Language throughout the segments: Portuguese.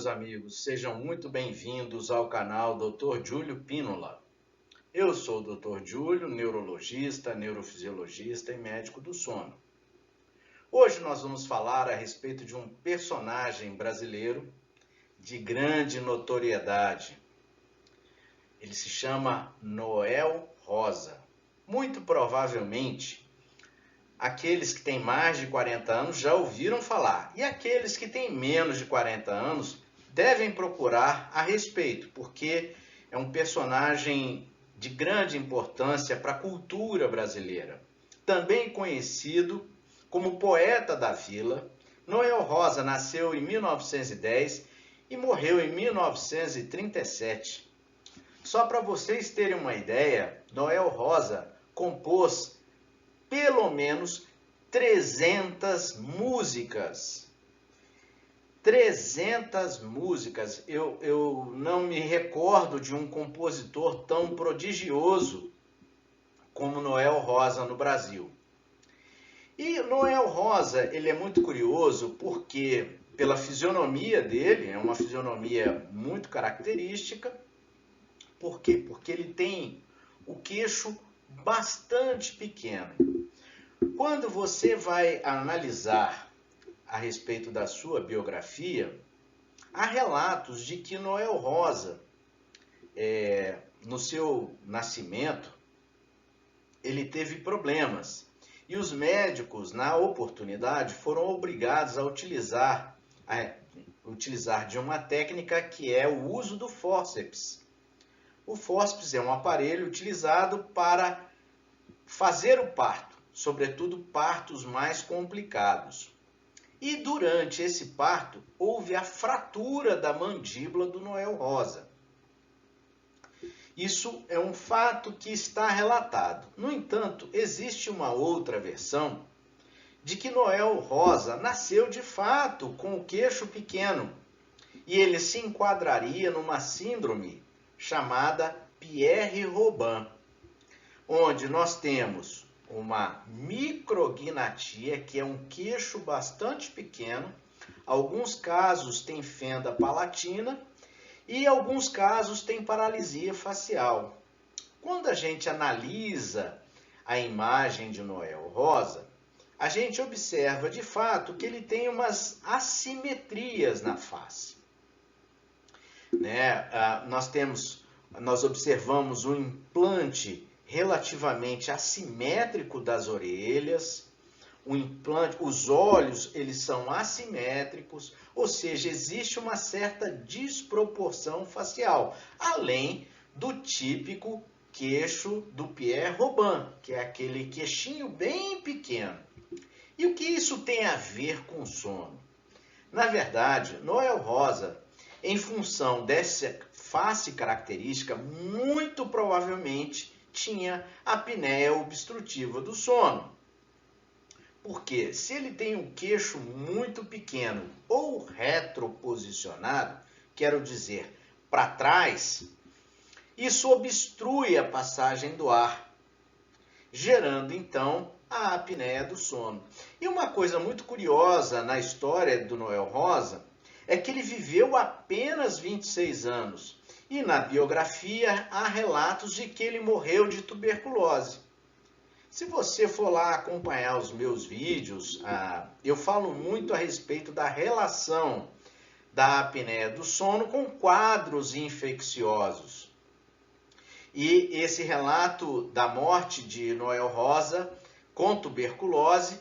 meus amigos, sejam muito bem-vindos ao canal Dr. Júlio Pínola. Eu sou o Dr. Júlio, neurologista, neurofisiologista e médico do sono. Hoje nós vamos falar a respeito de um personagem brasileiro de grande notoriedade. Ele se chama Noel Rosa. Muito provavelmente, aqueles que têm mais de 40 anos já ouviram falar, e aqueles que têm menos de 40 anos devem procurar a respeito, porque é um personagem de grande importância para a cultura brasileira. Também conhecido como poeta da vila, Noel Rosa nasceu em 1910 e morreu em 1937. Só para vocês terem uma ideia, Noel Rosa compôs pelo menos 300 músicas. 300 músicas. Eu não me recordo de um compositor tão prodigioso como Noel Rosa no Brasil. E Noel Rosa, ele é muito curioso porque, pela fisionomia dele, é uma fisionomia muito característica. Por quê? Porque ele tem o queixo bastante pequeno. Quando você vai analisar a respeito da sua biografia, há relatos de que Noel Rosa, no seu nascimento, ele teve problemas. E os médicos, na oportunidade, foram obrigados a utilizar de uma técnica que é o uso do fórceps. O fórceps é um aparelho utilizado para fazer o parto, sobretudo partos mais complicados. E durante esse parto, houve a fratura da mandíbula do Noel Rosa. Isso é um fato que está relatado. No entanto, existe uma outra versão de que Noel Rosa nasceu de fato com o queixo pequeno e ele se enquadraria numa síndrome chamada Pierre-Robin, onde nós temos uma micrognatia, que é um queixo bastante pequeno, alguns casos tem fenda palatina e alguns casos tem paralisia facial. Quando a gente analisa a imagem de Noel Rosa, a gente observa de fato que ele tem umas assimetrias na face. Nós observamos um implante relativamente assimétrico das orelhas, os olhos eles são assimétricos, ou seja, existe uma certa desproporção facial, além do típico queixo do Pierre-Robin, que é aquele queixinho bem pequeno. E o que isso tem a ver com o sono? Na verdade, Noel Rosa, em função dessa face característica, muito provavelmente tinha apneia obstrutiva do sono. Porque se ele tem um queixo muito pequeno ou retroposicionado, quero dizer, para trás, isso obstrui a passagem do ar, gerando então a apneia do sono. E uma coisa muito curiosa na história do Noel Rosa é que ele viveu apenas 26 anos. E na biografia há relatos de que ele morreu de tuberculose. Se você for lá acompanhar os meus vídeos, eu falo muito a respeito da relação da apneia do sono com quadros infecciosos. E esse relato da morte de Noel Rosa com tuberculose,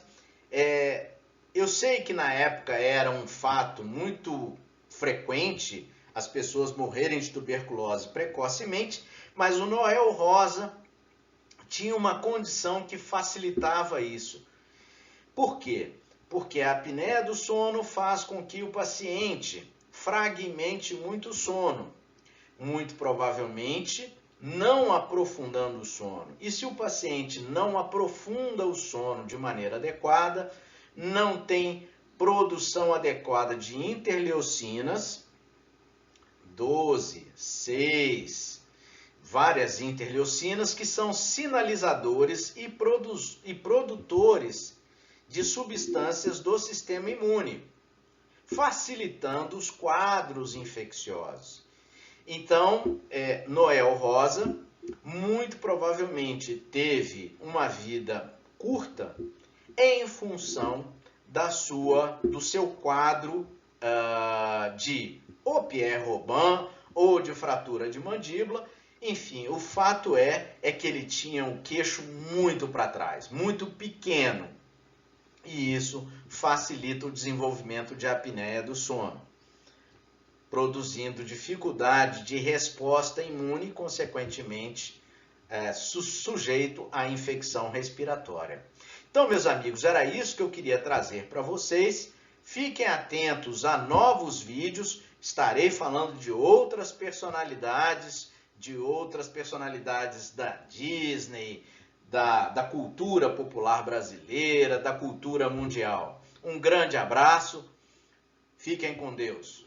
eu sei que na época era um fato muito frequente as pessoas morrerem de tuberculose precocemente, mas o Noel Rosa tinha uma condição que facilitava isso. Por quê? Porque a apneia do sono faz com que o paciente fragmente muito o sono, muito provavelmente não aprofundando o sono. E se o paciente não aprofunda o sono de maneira adequada, não tem produção adequada de interleucinas, 12, 6, várias interleucinas que são sinalizadores e produtores de substâncias do sistema imune. facilitando os quadros infecciosos. Então, Noel Rosa muito provavelmente teve uma vida curta em função do seu quadro de ou Pierre Robin ou de fratura de mandíbula. Enfim, o fato é que ele tinha o queixo muito para trás, muito pequeno. E isso facilita o desenvolvimento de apneia do sono, produzindo dificuldade de resposta imune e, consequentemente, sujeito à infecção respiratória. Então, meus amigos, era isso que eu queria trazer para vocês. Fiquem atentos a novos vídeos. Estarei falando de outras personalidades da Disney, da cultura popular brasileira, da cultura mundial. Um grande abraço. Fiquem com Deus.